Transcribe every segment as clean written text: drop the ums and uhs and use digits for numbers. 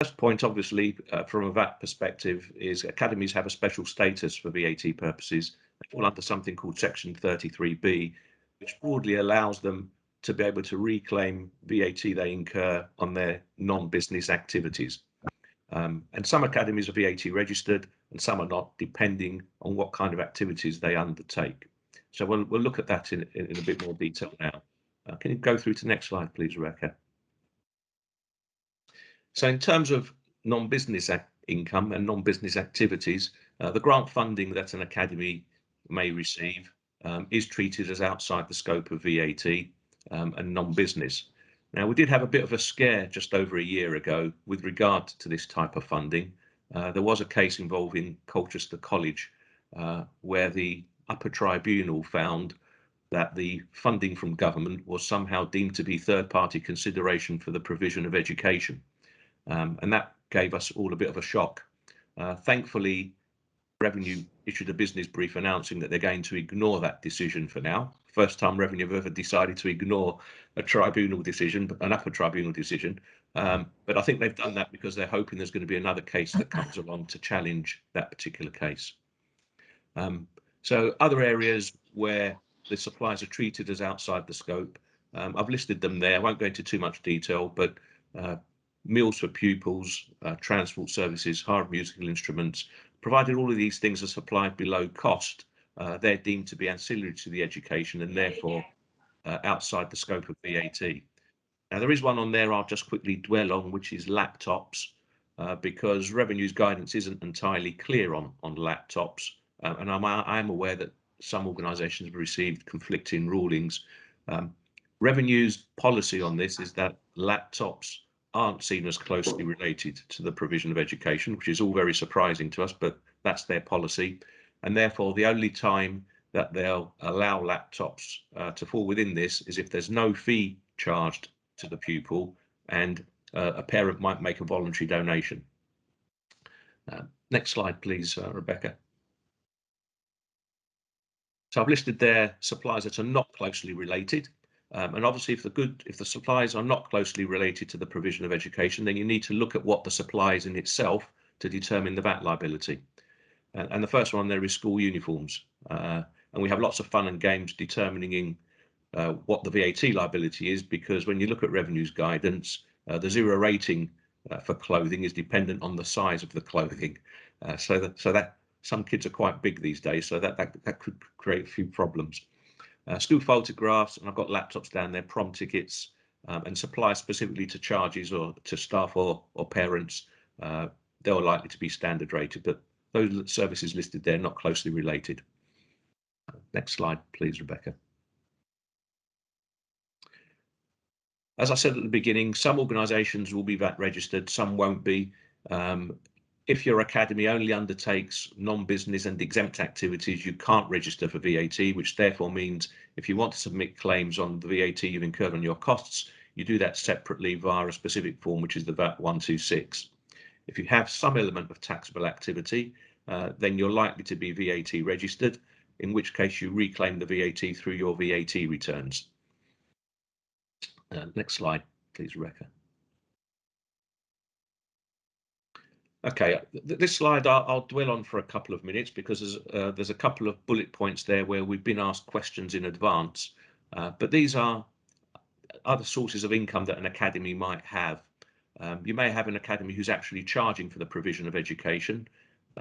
first point, obviously, from a VAT perspective, is academies have a special status for VAT purposes. They fall under something called Section 33B, which broadly allows them to be able to reclaim VAT they incur on their non-business activities. And some academies are VAT registered and some are not, depending on what kind of activities they undertake. So we'll look at that in a bit more detail now. Can you go through to the next slide, please, Rebecca? So in terms of non-business income and non-business activities, the grant funding that an academy may receive is treated as outside the scope of VAT and non-business. Now, we did have a bit of a scare just over a year ago with regard to this type of funding. There was a case involving Colchester College where the upper tribunal found that the funding from government was somehow deemed to be third-party consideration for the provision of education. And that gave us all a bit of a shock. Thankfully, Revenue issued a business brief announcing that they're going to ignore that decision for now. First time Revenue have ever decided to ignore a tribunal decision, an upper tribunal decision. But I think they've done that because they're hoping there's going to be another case that comes along to challenge that particular case. So other areas where the supplies are treated as outside the scope, I've listed them there. I won't go into too much detail, but meals for pupils, transport services, hire of musical instruments, provided all of these things are supplied below cost, they're deemed to be ancillary to the education and therefore outside the scope of VAT. Now, there is one on there I'll just quickly dwell on, which is laptops, because Revenue's guidance isn't entirely clear on laptops. And I am aware that some organisations have received conflicting rulings. Revenue's policy on this is that laptops aren't seen as closely related to the provision of education, which is all very surprising to us, but that's their policy. And therefore, the only time that they'll allow laptops to fall within this is if there's no fee charged to the pupil and a parent might make a voluntary donation. Next slide, please, Rebecca. So I've listed there supplies that are not closely related. And obviously, if the supplies are not closely related to the provision of education, then you need to look at what the supply is in itself to determine the VAT liability. And the first one there is school uniforms. And we have lots of fun and games determining what the VAT liability is, because when you look at Revenue's guidance, the zero rating for clothing is dependent on the size of the clothing. So that some kids are quite big these days, so that could create a few problems. School photographs, and I've got laptops down there, prom tickets, and supplies specifically to charges or to staff or parents, they're likely to be standard rated, but those services listed there not closely related. Next slide, please, Rebecca. As I said at the beginning, some organisations will be VAT registered, some won't be. If your academy only undertakes non-business and exempt activities, you can't register for VAT, which therefore means if you want to submit claims on the VAT you've incurred on your costs, you do that separately via a specific form, which is the VAT 126. If you have some element of taxable activity, then you're likely to be VAT registered, in which case you reclaim the VAT through your VAT returns. Next slide, please, Rebecca. Okay, this slide I'll dwell on for a couple of minutes because there's a couple of bullet points there where we've been asked questions in advance, but these are other sources of income that an academy might have. You may have an academy who's actually charging for the provision of education.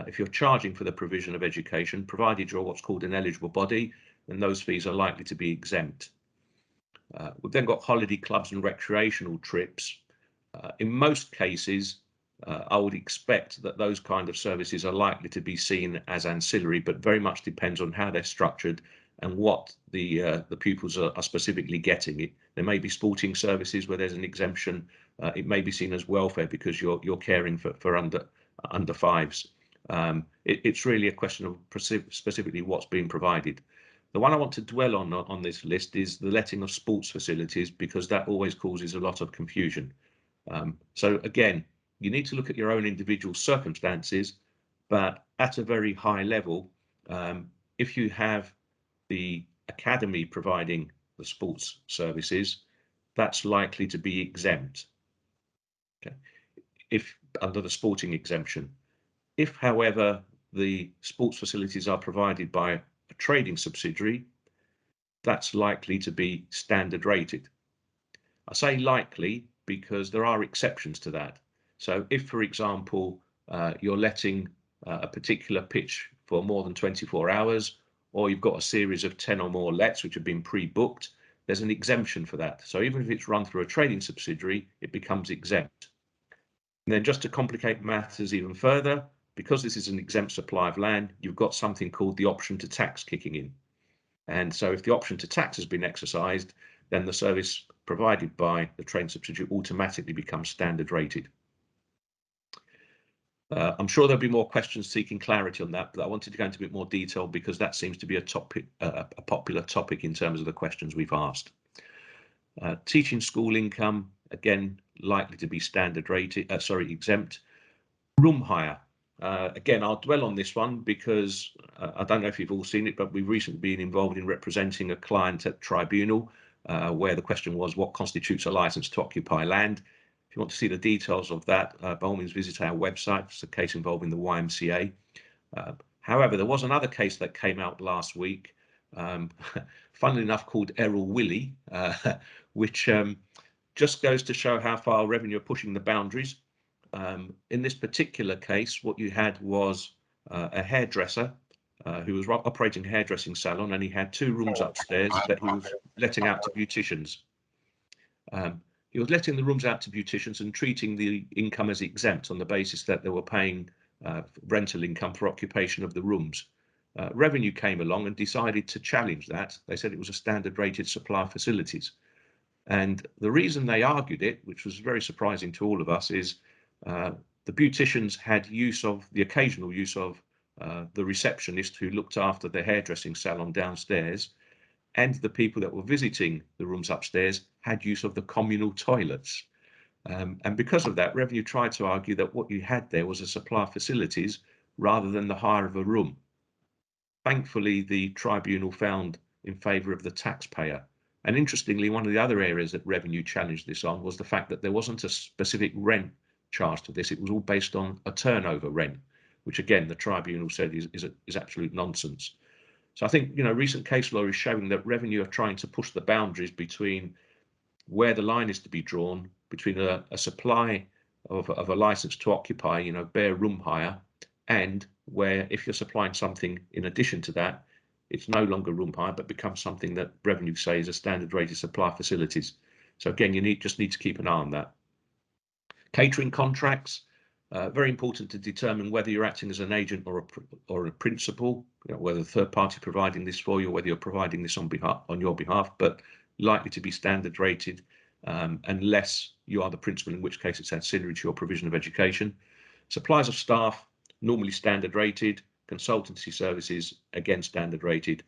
If you're charging for the provision of education, provided you're what's called an eligible body, then those fees are likely to be exempt. We've then got holiday clubs and recreational trips. In most cases, I would expect that those kind of services are likely to be seen as ancillary, but very much depends on how they're structured and what the pupils are specifically getting. There may be sporting services where there's an exemption. It may be seen as welfare because you're caring for under fives. It's really a question of specifically what's being provided. The one I want to dwell on this list is the letting of sports facilities, because that always causes a lot of confusion. So again, you need to look at your own individual circumstances, but at a very high level, if you have the academy providing the sports services, that's likely to be exempt. Okay. If under the sporting exemption. If, however, the sports facilities are provided by a trading subsidiary, that's likely to be standard rated. I say likely because there are exceptions to that. So if, for example, you're letting a particular pitch for more than 24 hours, or you've got a series of 10 or more lets which have been pre-booked, there's an exemption for that. So even if it's run through a trading subsidiary, it becomes exempt. And then just to complicate matters even further, because this is an exempt supply of land, you've got something called the option to tax kicking in. And so if the option to tax has been exercised, then the service provided by the trading subsidiary automatically becomes standard rated. I'm sure there'll be more questions seeking clarity on that, but I wanted to go into a bit more detail because that seems to be a popular topic in terms of the questions we've asked. Teaching school income, again, likely to be standard rated, exempt. Room hire. Again, I'll dwell on this one because I don't know if you've all seen it, but we've recently been involved in representing a client at tribunal where the question was what constitutes a license to occupy land. If you want to see the details of that, by all means visit our website. It's a case involving the YMCA. However, there was another case that came out last week, funnily enough called Errol Willie, which just goes to show how far revenue are pushing the boundaries. In this particular case, what you had was a hairdresser who was operating a hairdressing salon, and he had 2 rooms upstairs that he was letting out to beauticians. He was letting the rooms out to beauticians and treating the income as exempt on the basis that they were paying rental income for occupation of the rooms. Revenue came along and decided to challenge that. They said it was a standard rated supply of facilities. And the reason they argued it, which was very surprising to all of us, is the beauticians had the occasional use of the receptionist who looked after the hairdressing salon downstairs, and the people that were visiting the rooms upstairs had use of the communal toilets. And because of that, revenue tried to argue that what you had there was a supply of facilities rather than the hire of a room. Thankfully, the tribunal found in favour of the taxpayer. And interestingly, one of the other areas that revenue challenged this on was the fact that there wasn't a specific rent charged to this. It was all based on a turnover rent, which again, the tribunal said is absolute nonsense. So I think, recent case law is showing that revenue are trying to push the boundaries between where the line is to be drawn between a supply of a license to occupy, bare room hire, and where if you're supplying something in addition to that, it's no longer room hire, but becomes something that revenue say is a standard rated supply of facilities. So again, you just need to keep an eye on that. Catering contracts, very important to determine whether you're acting as an agent or a principal, whether the third party providing this for you, or whether you're providing this on your behalf, but likely to be standard rated unless you are the principal, in which case it's ancillary to your provision of education. Supplies of staff, normally standard rated. Consultancy services, again standard rated.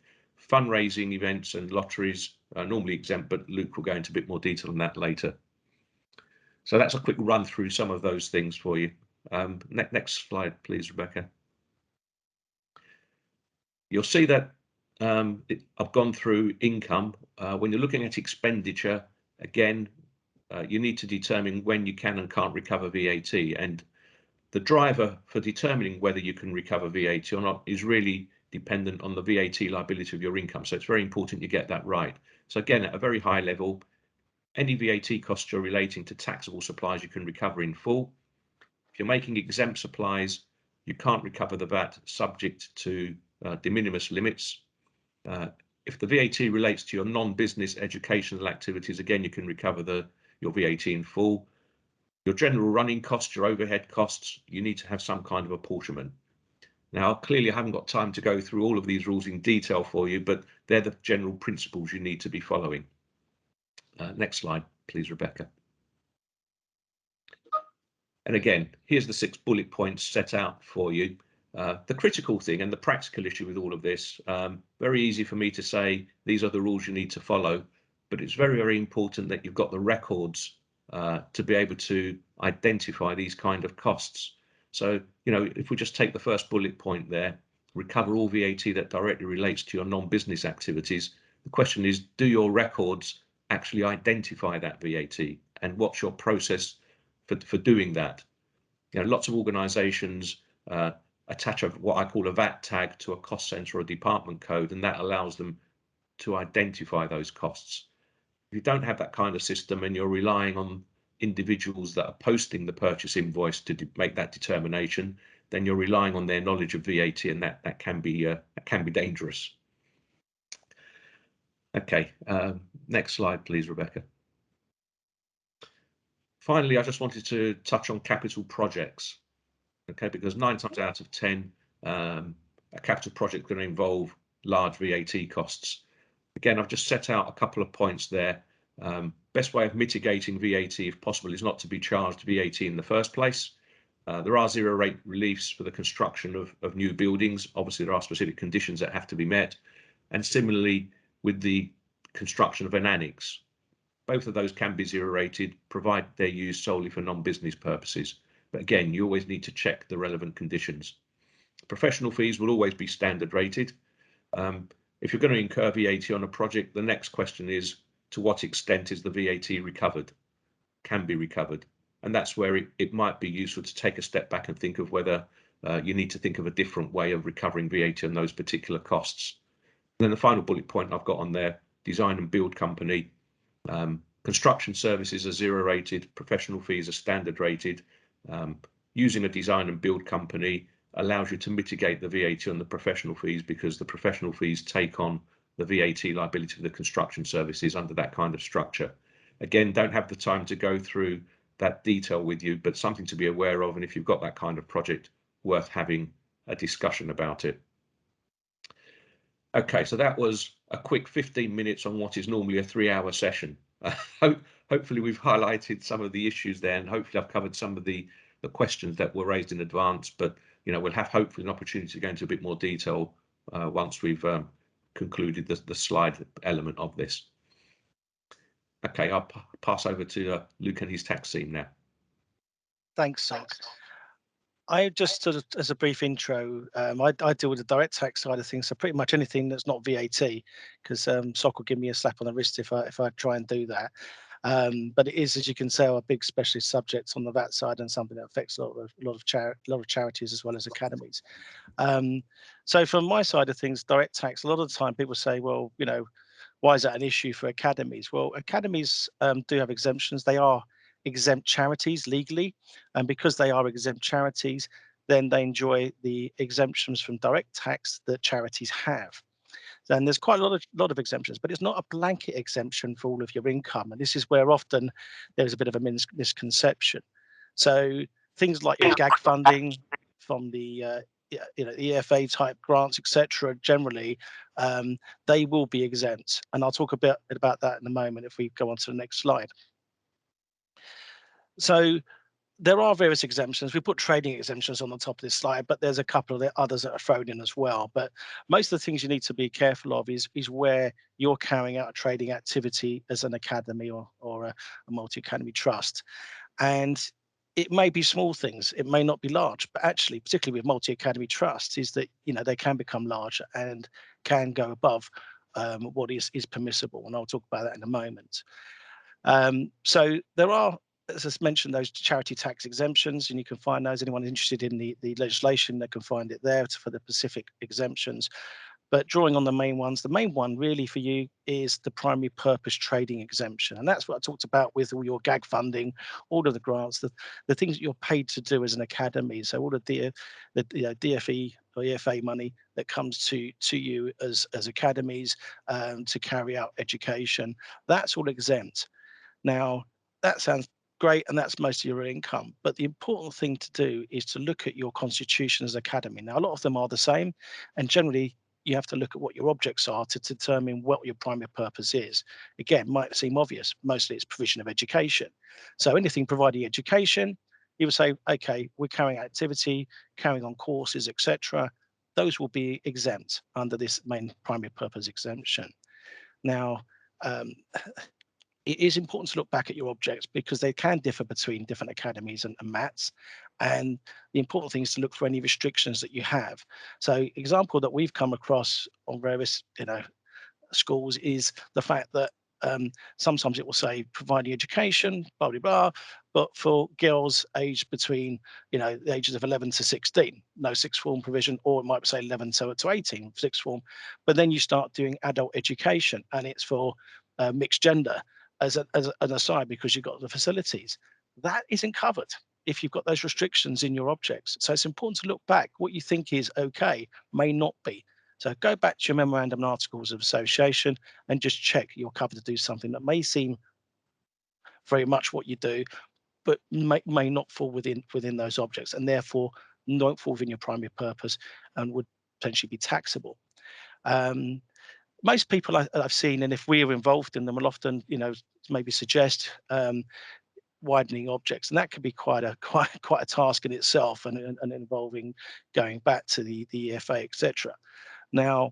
Fundraising events and lotteries are normally exempt, but Luke will go into a bit more detail on that later. So that's a quick run through some of those things for you. Next slide, please, Rebecca. You'll see that I've gone through income. When you're looking at expenditure, again, you need to determine when you can and can't recover VAT. And the driver for determining whether you can recover VAT or not is really dependent on the VAT liability of your income. So it's very important you get that right. So again, at a very high level, any VAT costs you're relating to taxable supplies you can recover in full. If you're making exempt supplies, you can't recover the VAT subject to de minimis limits. If the VAT relates to your non-business educational activities, again, you can recover your VAT in full. Your general running costs, your overhead costs, you need to have some kind of apportionment. Now, clearly, I haven't got time to go through all of these rules in detail for you, but they're the general principles you need to be following. Next slide, please, Rebecca. And again, here's the 6 bullet points set out for you. The critical thing and the practical issue with all of this, very easy for me to say, these are the rules you need to follow, but it's very, very important that you've got the records to be able to identify these kind of costs. So, if we just take the first bullet point there, recover all VAT that directly relates to your non-business activities. The question is, do your records actually identify that VAT, and what's your process for doing that? Lots of organisations attach what I call a VAT tag to a cost centre or a department code, and that allows them to identify those costs. If you don't have that kind of system and you're relying on individuals that are posting the purchase invoice to make that determination, then you're relying on their knowledge of VAT, and that can be dangerous. Okay, next slide, please, Rebecca. Finally, I just wanted to touch on capital projects, okay, because 9 times out of 10, a capital project can involve large VAT costs. Again, I've just set out a couple of points there. Best way of mitigating VAT, if possible, is not to be charged VAT in the first place. There are zero rate reliefs for the construction of new buildings. Obviously, there are specific conditions that have to be met. And similarly, with the construction of an annex, both of those can be zero rated, provided they're used solely for non-business purposes. But again, you always need to check the relevant conditions. Professional fees will always be standard rated. If you're going to incur VAT on a project, the next question is, to what extent is the VAT recovered? Can be recovered. And that's where it might be useful to take a step back and think of whether you need to think of a different way of recovering VAT on those particular costs. And then the final bullet point I've got on there, design and build company. Construction services are zero rated, professional fees are standard rated. Using a design and build company allows you to mitigate the VAT on the professional fees, because the professional fees take on the VAT liability of the construction services under that kind of structure. Again, don't have the time to go through that detail with you, but something to be aware of, and if you've got that kind of project, worth having a discussion about it. Okay, so that was a quick 15 minutes on what is normally a 3-hour session. Hopefully we've highlighted some of the issues there, and hopefully I've covered some of the questions that were raised in advance, but we'll have hopefully an opportunity to go into a bit more detail once we've concluded the slide element of this. Okay, I'll pass over to Luke and his tax team now. Thanks, Soc. I just sort of, as a brief intro, I deal with the direct tax side of things, so pretty much anything that's not VAT, because Soc will give me a slap on the wrist if I try and do that. But it is, as you can tell, a big specialist subject on the VAT side, and something that affects a lot of charities as well as academies. So from my side of things, direct tax, a lot of the time people say, well, why is that an issue for academies? Well, academies do have exemptions. They are exempt charities legally, and because they are exempt charities, then they enjoy the exemptions from direct tax that charities have. And there's quite a lot of exemptions, but it's not a blanket exemption for all of your income, and this is where often there's a bit of a misconception. So things like your gag funding from the EFA type grants, etc., generally they will be exempt, and I'll talk a bit about that in a moment if we go on to the next slide. So there are various exemptions. We put trading exemptions on the top of this slide, but there's a couple of the others that are thrown in as well. But most of the things you need to be careful of is where you're carrying out a trading activity as an academy or a multi-academy trust. And it may be small things, it may not be large, but actually, particularly with multi-academy trusts, is that they can become large and can go above what is permissible. And I'll talk about that in a moment. So there are, as I mentioned, those charity tax exemptions, and you can find those. Anyone interested in the legislation, they can find it there for the specific exemptions. But drawing on the main ones, the main one really for you is the primary purpose trading exemption. And that's what I talked about with all your gag funding, all of the grants, the things that you're paid to do as an academy. So all of the DFE or EFA money that comes to you as academies to carry out education, that's all exempt. Now, that sounds great, and that's most of your income. But the important thing to do is to look at your constitution as academy. Now, a lot of them are the same, and generally you have to look at what your objects are to determine what your primary purpose is. Again, might seem obvious. Mostly it's provision of education. So anything providing education, you would say, okay, we're carrying out activity, carrying on courses, etc. Those will be exempt under this main primary purpose exemption. Now, it is important to look back at your objects because they can differ between different academies and MATs. And the important thing is to look for any restrictions that you have. So example that we've come across on various schools is the fact that sometimes it will say providing education, blah, blah, blah. But for girls aged between, the ages of 11 to 16, no sixth form provision, or it might say 11 to 18, sixth form. But then you start doing adult education, and it's for mixed gender as an aside, because you've got the facilities. That isn't covered if you've got those restrictions in your objects. So it's important to look back. What you think is okay may not be. So go back to your memorandum and articles of association and just check you're covered to do something that may seem very much what you do, but may not fall within those objects, and therefore don't fall within your primary purpose and would potentially be taxable. Um, Most people I've seen, and if we're involved in them, will often, maybe suggest widening objects, and that can be quite a quite a task in itself, and involving going back to the EFA, etc. Now,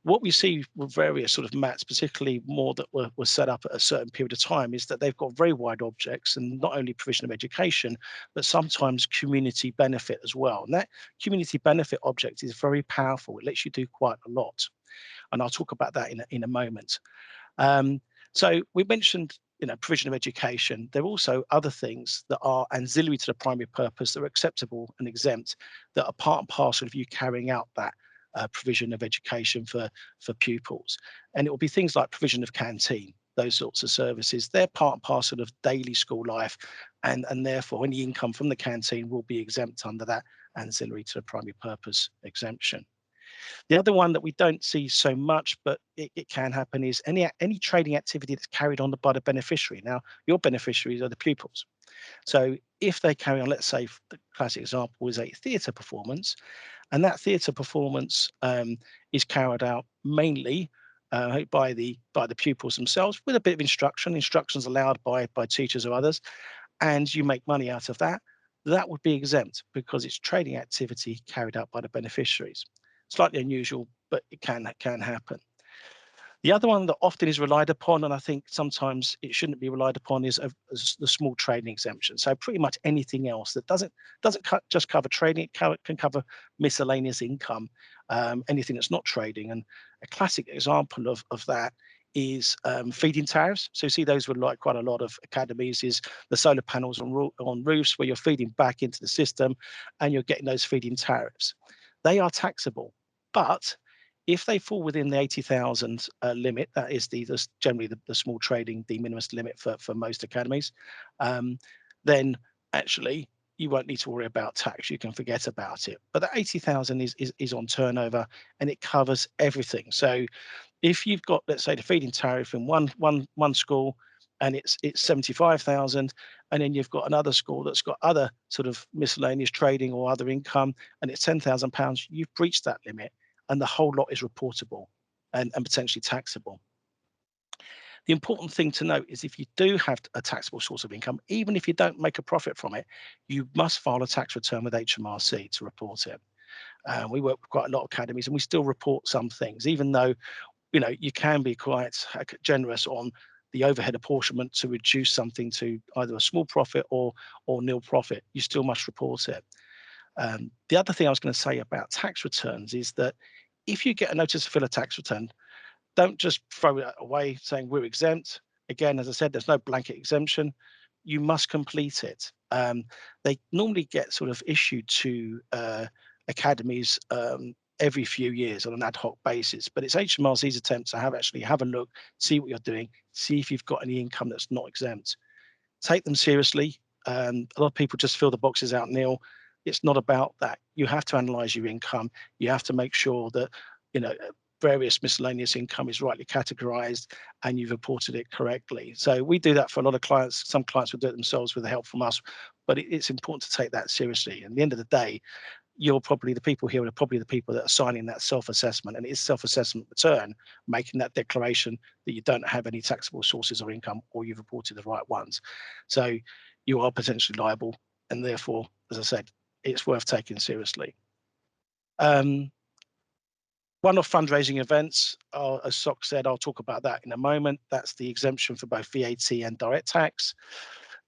what we see with various sort of mats, particularly more that were set up at a certain period of time, is that they've got very wide objects, and not only provision of education, but sometimes community benefit as well. And that community benefit object is very powerful. It lets you do quite a lot, and I'll talk about that in a moment. So we mentioned, provision of education. There are also other things that are ancillary to the primary purpose that are acceptable and exempt, that are part and parcel of you carrying out that provision of education for pupils. And it will be things like provision of canteen, those sorts of services. They're part and parcel of daily school life, and therefore any income from the canteen will be exempt under that ancillary to the primary purpose exemption. The other one that we don't see so much, but it can happen, is any trading activity that's carried on by the beneficiary. Now, your beneficiaries are the pupils. So if they carry on, let's say the classic example is a theatre performance, and that theatre performance is carried out mainly by the pupils themselves, with a bit of instructions allowed by teachers or others, and you make money out of that, that would be exempt because it's trading activity carried out by the beneficiaries. Slightly unusual, but it can happen. The other one that often is relied upon, and I think sometimes it shouldn't be relied upon, is the small trading exemption. So pretty much anything else that doesn't just cover trading, it can cover miscellaneous income, anything that's not trading. And a classic example of that is feed-in tariffs. So you see those with like quite a lot of academies, is the solar panels on roofs where you're feeding back into the system and you're getting those feed-in tariffs. They are taxable, but if they fall within the 80,000 limit, that is generally the small trading de minimis limit for most academies, then actually you won't need to worry about tax. You can forget about it. But that 80,000 is on turnover, and it covers everything. So if you've got, let's say, the feed-in tariff in one school, and it's 75,000, and then you've got another school that's got other sort of miscellaneous trading or other income, and it's £10,000, you've breached that limit, and the whole lot is reportable and potentially taxable. The important thing to note is if you do have a taxable source of income, even if you don't make a profit from it, you must file a tax return with HMRC to report it. We work with quite a lot of academies, and we still report some things, even though you can be quite generous on the overhead apportionment to reduce something to either a small profit or nil profit. You still must report it. The other thing I was going to say about tax returns is that if you get a notice to fill a tax return, don't just throw it away saying we're exempt. Again, as I said, there's no blanket exemption. You must complete it. They normally get sort of issued to academies every few years on an ad hoc basis, but it's HMRC's attempt to have a look, see what you're doing, see if you've got any income that's not exempt. Take them seriously. A lot of people just fill the boxes out nil. It's not about that. You have to analyze your income. You have to make sure that various miscellaneous income is rightly categorized and you've reported it correctly. So we do that for a lot of clients. Some clients will do it themselves with the help from us, but it's important to take that seriously. At the end of the day, the people here are probably the people that are signing that self-assessment, and it is self-assessment return, making that declaration that you don't have any taxable sources of income or you've reported the right ones. So you are potentially liable, and therefore, as I said, it's worth taking seriously. One-off fundraising events, as Soc said, I'll talk about that in a moment. That's the exemption for both VAT and direct tax.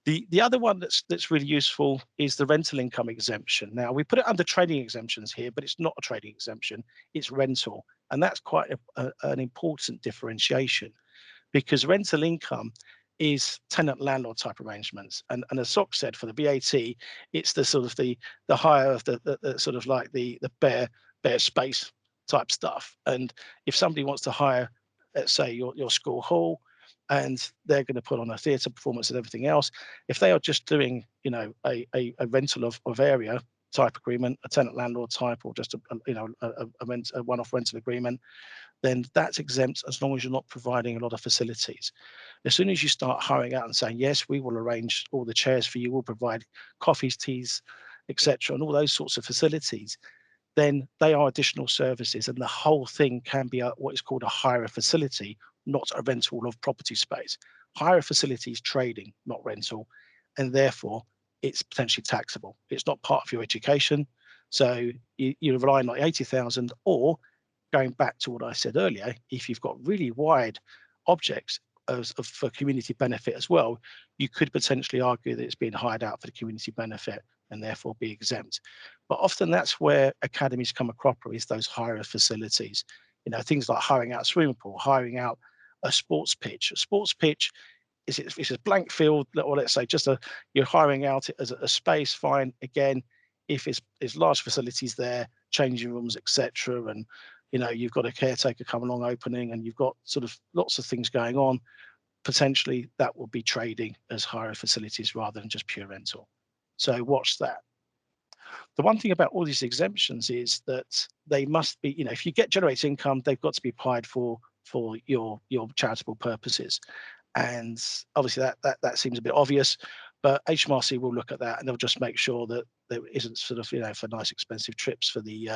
The other one that's really useful is the rental income exemption. Now, we put it under trading exemptions here, but it's not a trading exemption, it's rental. And that's quite an important differentiation. because rental income is tenant landlord type arrangements, and as Soc said, for the VAT, it's the sort of the hire of the sort of like the bare space type stuff. And if somebody wants to hire, let's say your school hall, and they're going to put on a theatre performance and everything else, if they are just doing, you know, a rental of area type agreement, a tenant landlord type, or just a one-off rental agreement, then that's exempt as long as you're not providing a lot of facilities. As soon as you start hiring out and saying, yes, we will arrange all the chairs for you, we'll provide coffees, teas, etc., and all those sorts of facilities, then they are additional services, and the whole thing can be what is called a hire facility, not a rental of property space. Hire facility is trading, not rental, and therefore it's potentially taxable. It's not part of your education, so you're relying on 80,000, or going back to what I said earlier, if you've got really wide objects for community benefit as well, you could potentially argue that it's being hired out for the community benefit and therefore be exempt. But often that's where academies come a cropper, is those hire facilities. You know, things like hiring out a swimming pool, hiring out a sports pitch. A sports pitch is it's a blank field, or let's say just you're hiring out it as a space, fine. Again, if it's large facilities there, changing rooms, etc., and you know, you've got a caretaker come along opening, and you've got sort of lots of things going on, potentially that will be trading as hire facilities rather than just pure rental. So watch that. The one thing about all these exemptions is that they must be, you know, if you get generates income, they've got to be applied for your charitable purposes. And obviously that seems a bit obvious, but HMRC will look at that, and they'll just make sure that there isn't sort of, you know, for nice expensive trips for the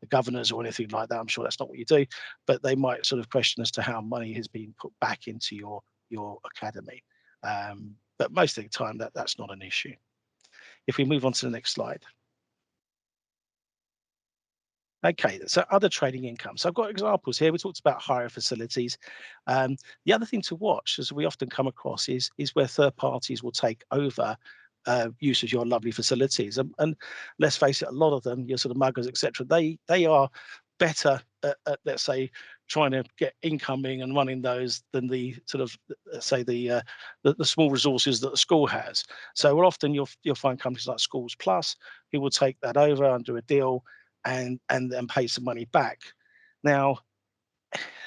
governors or anything like that. I'm sure that's not what you do, but they might sort of question as to how money has been put back into your academy. But most of the time that's not an issue. If we move on to the next slide. Okay, so other trading income. So I've got examples here. We talked about hire facilities. The other thing to watch, as we often come across, is where third parties will take over use of your lovely facilities. And let's face it, a lot of them, your sort of muggers, etc., they are better at, let's say, trying to get incoming and running those than the sort of, let's say, the small resources that the school has. So often you'll find companies like Schools Plus who will take that over under a deal and then pay some money back. Now,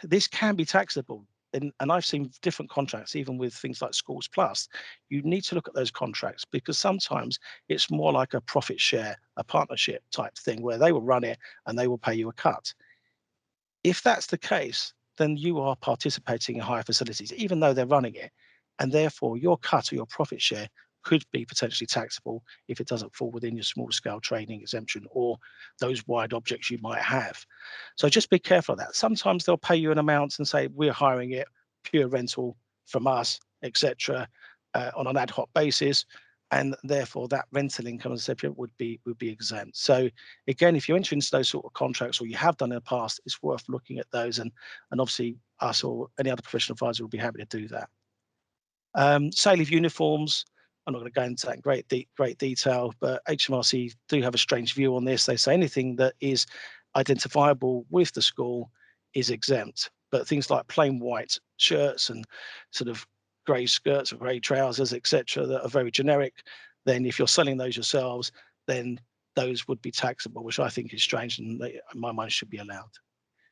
this can be taxable. And I've seen different contracts, even with things like Schools Plus. You need to look at those contracts, because sometimes it's more like a profit share, a partnership type thing, where they will run it and they will pay you a cut. If that's the case, then you are participating in hire facilities, even though they're running it. And therefore, your cut or your profit share could be potentially taxable if it doesn't fall within your small scale trading exemption or those wide objects you might have. So just be careful of that. Sometimes they'll pay you an amount and say, we're hiring it, pure rental from us, etc., on an ad hoc basis. And therefore that rental income, as I said, would be exempt. So again, if you enter into those sort of contracts, or you have done in the past, it's worth looking at those. And obviously us or any other professional advisor will be happy to do that. Sale of uniforms, I'm not going to go into that in great detail, but HMRC do have a strange view on this. They say anything that is identifiable with the school is exempt, but things like plain white shirts and sort of grey skirts or grey trousers, etc., that are very generic, then if you're selling those yourselves, then those would be taxable, which I think is strange, and they, in my mind, should be allowed.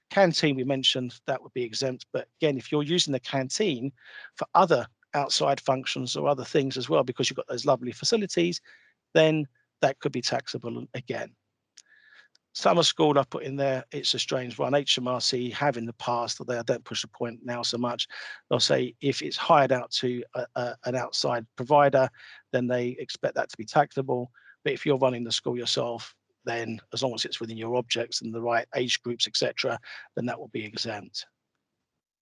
Canteen, we mentioned, that would be exempt, but again, if you're using the canteen for other outside functions or other things as well, because you've got those lovely facilities, then that could be taxable again. Summer school, I put in there, it's a strange one. HMRC have in the past, although I don't push the point now so much, they'll say if it's hired out to an outside provider, then they expect that to be taxable. But if you're running the school yourself, then as long as it's within your objects and the right age groups, etc., then that will be exempt.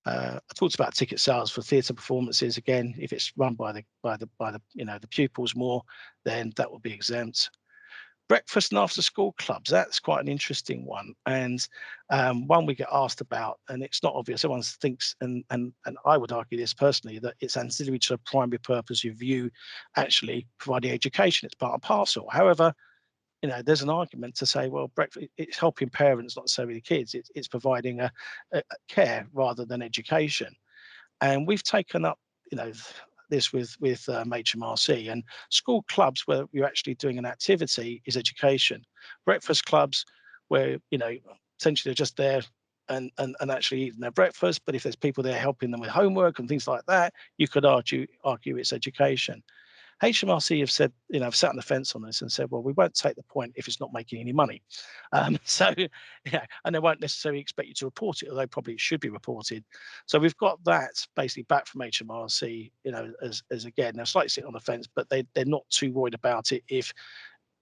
I talked about ticket sales for theatre performances. Again, if it's run by the pupils more, then that will be exempt. Breakfast and after school clubs, that's quite an interesting one, and one we get asked about, and it's not obvious. Everyone thinks, and I would argue this personally, that it's ancillary to the primary purpose of you actually providing education. It's part and parcel. However, there's an argument to say, well, breakfast, it's helping parents, not necessarily the kids. It's providing a care rather than education. And we've taken up, this with HMRC, and school clubs where you're actually doing an activity is education. Breakfast clubs where, essentially they're just there and actually eating their breakfast. But if there's people there helping them with homework and things like that, you could argue it's education. HMRC have said, have sat on the fence on this and said, well, we won't take the point if it's not making any money. So, yeah, and they won't necessarily expect you to report it, although probably it should be reported. So we've got that basically back from HMRC, as again, they're slightly sitting on the fence, but they're not too worried about it if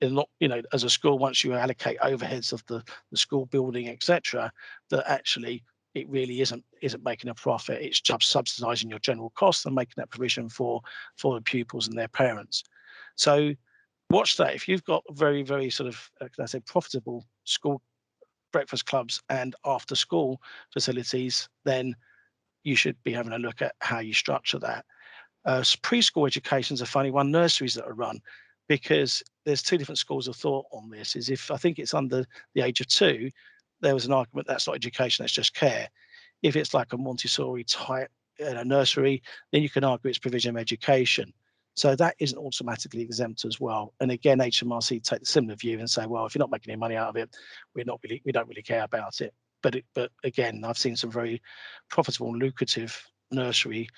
they're not, as a school, once you allocate overheads of the school building, etc., that actually it really isn't making a profit. It's just subsidising your general costs and making that provision for the pupils and their parents. So watch that. If you've got very, very sort of, can I say, profitable school breakfast clubs and after school facilities, then you should be having a look at how you structure that. Preschool education is a funny one. Nurseries that are run, because there's two different schools of thought on this. Is if I think it's under the age of 2, there was an argument that's not education, that's just care. If it's like a Montessori type nursery, then you can argue it's provision of education. So that isn't automatically exempt as well. And again, HMRC take the similar view and say, well, if you're not making any money out of it, we don't really care about it. But again, I've seen some very profitable and lucrative nursery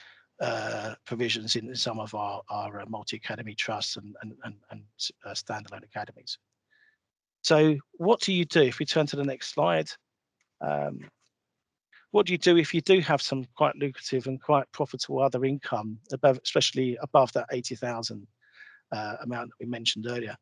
provisions in some of our multi-academy trusts and standalone academies. So what do you do if we turn to the next slide? What do you do if you do have some quite lucrative and quite profitable other income, especially above that 80,000 amount that we mentioned earlier?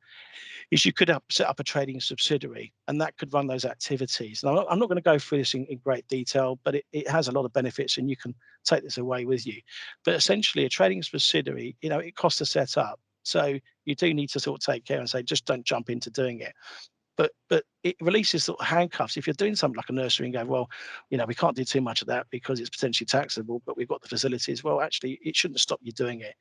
Is you could set up a trading subsidiary, and that could run those activities. Now, I'm not going to go through this in great detail, but it has a lot of benefits, and you can take this away with you. But essentially, a trading subsidiary, it costs to set up. So you do need to sort of take care and say, just don't jump into doing it. But it releases sort of handcuffs. If you're doing something like a nursery and go, well, we can't do too much of that because it's potentially taxable, but we've got the facilities. Well, actually, it shouldn't stop you doing it.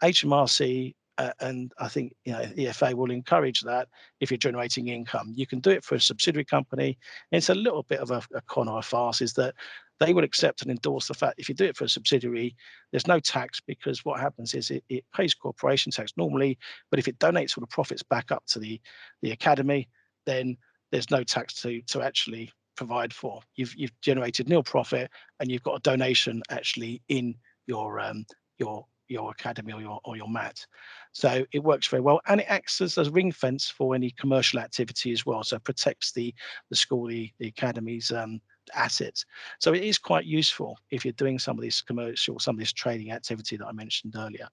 HMRC and I think EFA will encourage that. If you're generating income, you can do it for a subsidiary company. And it's a little bit of a con or a farce, is that they will accept and endorse the fact if you do it for a subsidiary, there's no tax, because what happens is it pays corporation tax normally, but if it donates all the profits back up to the academy, then there's no tax to actually provide for. You've generated nil profit, and you've got a donation actually in your academy or your mat. So it works very well, and it acts as a ring fence for any commercial activity as well. So it protects the school, the academy's assets. So it is quite useful if you're doing some of this commercial, some of this trading activity that I mentioned earlier.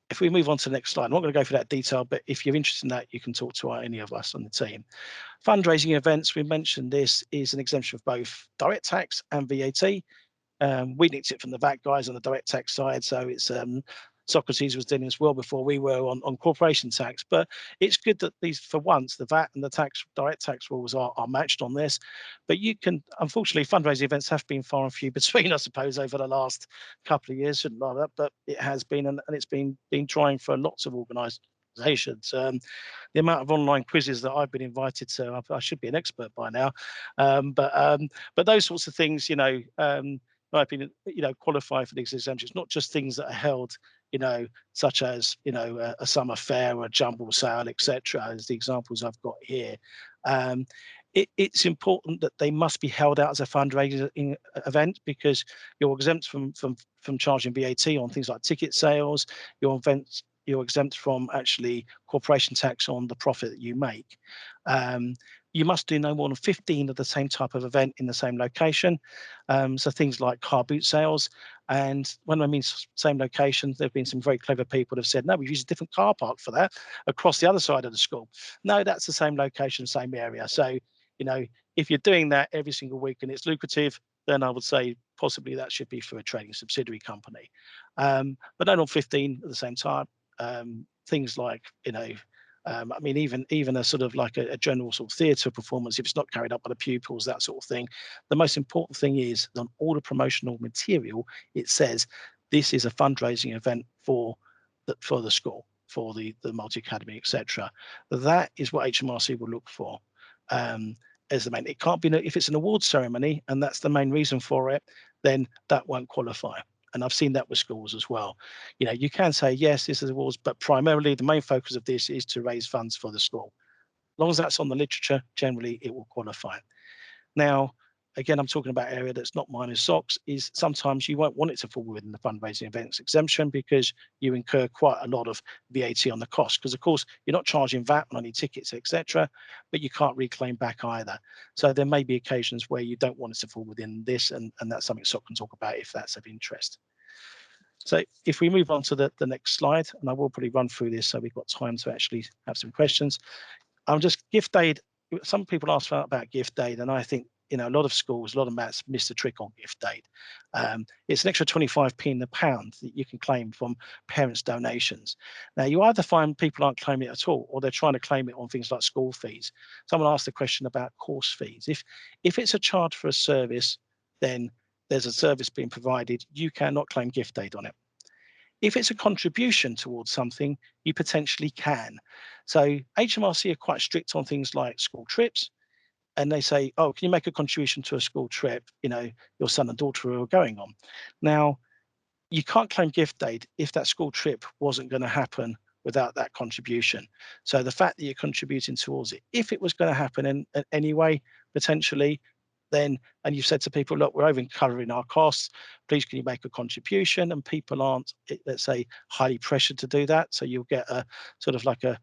If we move on to the next slide, I'm not going to go through that detail, but if you're interested in that, you can talk to any of us on the team. Fundraising events, we mentioned this is an exemption of both direct tax and VAT. We nicked it from the VAT guys on the direct tax side, so it's Socrates was doing this well before we were on corporation tax. But it's good that these, for once, the VAT and the direct tax rules are matched on this. But you can, unfortunately, fundraising events have been far and few between, I suppose, over the last couple of years. Shouldn't like that, but it has been, and it's been trying for lots of organisations. The amount of online quizzes that I've been invited to, I should be an expert by now. But those sorts of things, I've been, qualify for these exemptions, not just things that are held, such as, a summer fair or a jumble sale, etc., as the examples I've got here. It's important that they must be held out as a fundraising event, because you're exempt from charging VAT on things like ticket sales. You're exempt from actually corporation tax on the profit that you make. You must do no more than 15 of the same type of event in the same location. So things like car boot sales. And when I mean same location, there have been some very clever people who have said, no, we've used a different car park for that across the other side of the school. No, that's the same location, same area. So, if you're doing that every single week and it's lucrative, then I would say possibly that should be for a trading subsidiary company. But no, not 15 at the same time. Things like, even a sort of like a general sort of theatre performance, if it's not carried out by the pupils, that sort of thing. The most important thing is on all the promotional material, it says this is a fundraising event for the school, for the multi-academy, etc. That is what HMRC will look for. As the main, it can't be, if it's an award ceremony and that's the main reason for it, then that won't qualify. And I've seen that with schools as well. You know, you can say, yes, this is awards, but primarily the main focus of this is to raise funds for the school. As long as that's on the literature, generally it will qualify. Now, again, I'm talking about area that's not mine as SOX, is sometimes you won't want it to fall within the fundraising events exemption because you incur quite a lot of VAT on the cost. Because of course, you're not charging VAT on any tickets, etc., but you can't reclaim back either. So there may be occasions where you don't want it to fall within this, and that's something SOC can talk about if that's of interest. So if we move on to the next slide, and I will probably run through this so we've got time to actually have some questions. I'm just gift aid. Some people ask about gift aid, and I think, you know, a lot of schools, a lot of mats miss the trick on gift aid. It's an extra 25p in the pound that you can claim from parents' donations. Now, you either find people aren't claiming it at all, or they're trying to claim it on things like school fees. Someone asked a question about course fees. If it's a charge for a service, then there's a service being provided. You cannot claim gift aid on it. If it's a contribution towards something, you potentially can. So HMRC are quite strict on things like school trips, and they say, oh, can you make a contribution to a school trip, you know, your son and daughter are going on? Now, you can't claim gift aid if that school trip wasn't going to happen without that contribution. So the fact that you're contributing towards it, if it was going to happen in anyway, potentially, then, and you've said to people, look, we're over covering our costs, please can you make a contribution? And people aren't, let's say, highly pressured to do that. So you'll get a sort of like a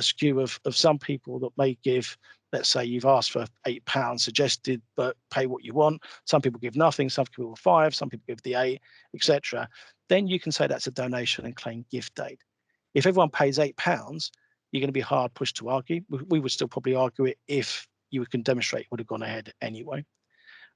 skew of some people that may give, let's say you've asked for £8 suggested, but pay what you want. Some people give nothing, some people 5, some people give the 8, etc. Then you can say that's a donation and claim gift aid. If everyone pays £8, you're going to be hard pushed to argue. We would still probably argue it if you can demonstrate it would have gone ahead anyway.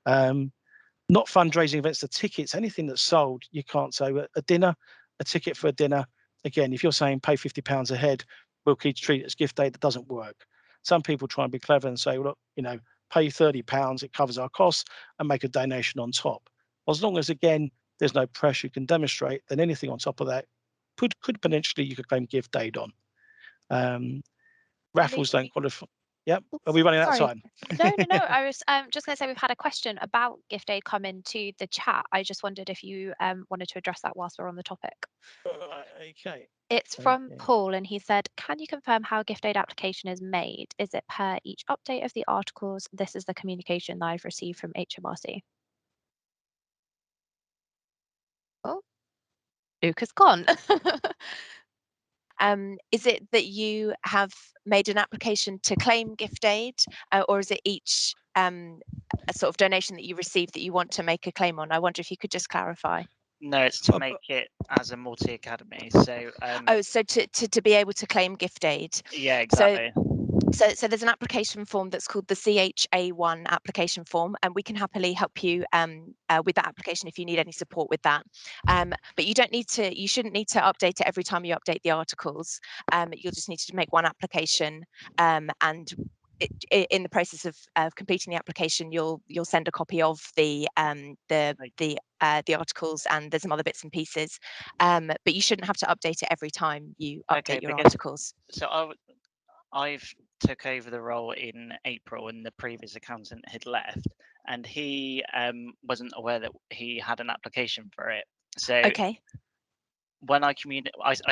Not fundraising events, the tickets, anything that's sold, you can't say a dinner, a ticket for a dinner. Again, if you're saying pay £50 a head, we'll treat it as gift aid, that doesn't work. Some people try and be clever and say, well, look, you know, pay £30, it covers our costs, and make a donation on top. As long as, again, there's no pressure, you can demonstrate, then anything on top of that could potentially, you could claim gift aid on. Raffles don't qualify. Yep. Are we running out of time? No. I was just going to say we've had a question about gift aid come into the chat. I just wondered if you wanted to address that whilst we're on the topic. Okay. It's from Paul, and he said, can you confirm how a gift aid application is made? Is it per each update of the articles? This is the communication that I've received from HMRC. Oh, Luke has gone. Is it that you have made an application to claim gift aid, or is it each a sort of donation that you receive that you want to make a claim on? I wonder if you could just clarify. No, it's to make it as a multi-academy. So so to be able to claim gift aid. Yeah, exactly. So there's an application form that's called the CHA1 application form, and we can happily help you with that application if you need any support with that. But you shouldn't need to update it every time you update the articles. You'll just need to make one application, and in the process of completing the application, you'll send a copy of the articles, and there's some other bits and pieces. But you shouldn't have to update it every time you update your articles. So I've took over the role in April, and the previous accountant had left, and he wasn't aware that he had an application for it. So when I